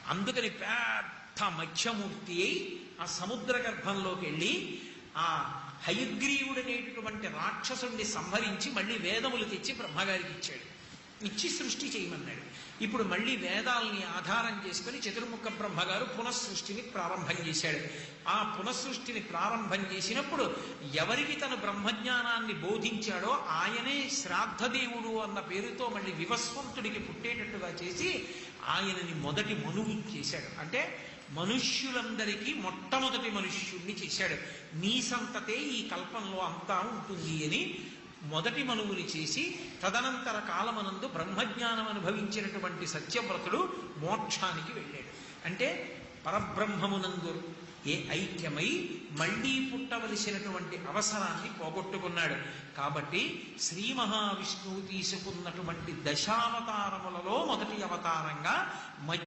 అందుకని పెద్ద మత్స్యమూర్తి అయి ఆ సముద్ర గర్భంలోకి వెళ్ళి ఆ హయగ్రీవుడనేటటువంటి రాక్షసుడిని సంహరించి మళ్ళీ వేదములు తెచ్చి బ్రహ్మగారికి ఇచ్చాడు. ఇచ్చి సృష్టి చేయమన్నాడు. ఇప్పుడు మళ్ళీ వేదాలని ఆధారం చేసుకుని చతుర్ముఖ బ్రహ్మగారు పునఃసృష్టిని ప్రారంభం చేశాడు. ఆ పునఃసృష్టిని ప్రారంభం చేసినప్పుడు ఎవరికి తను బ్రహ్మజ్ఞానాన్ని బోధించాడో ఆయనే శ్రాద్ధదేవుడు అన్న పేరుతో మళ్ళీ వివస్వంతుడికి పుట్టేటట్టుగా చేసి ఆయనని మొదటి మనువు చేశాడు. అంటే మనుష్యులందరికీ మొట్టమొదటి మనుష్యుణ్ణి చేశాడు. నీ సంతతే ఈ కల్పంలో అంతా ఉంటుంది అని మొదటి మనువుని చేసి తదనంతర కాలమనందు బ్రహ్మజ్ఞానం అనుభవించినటువంటి సత్యవ్రతుడు మోక్షానికి వెళ్ళాడు. అంటే పరబ్రహ్మమునందు ఐక్యమై మళ్లీ పుట్టవలసినటువంటి అవసరాన్ని పోగొట్టుకున్నాడు. కాబట్టి శ్రీ మహావిష్ణువు తీసుకున్నటువంటి దశావతారములలో మొదటి అవతారంగా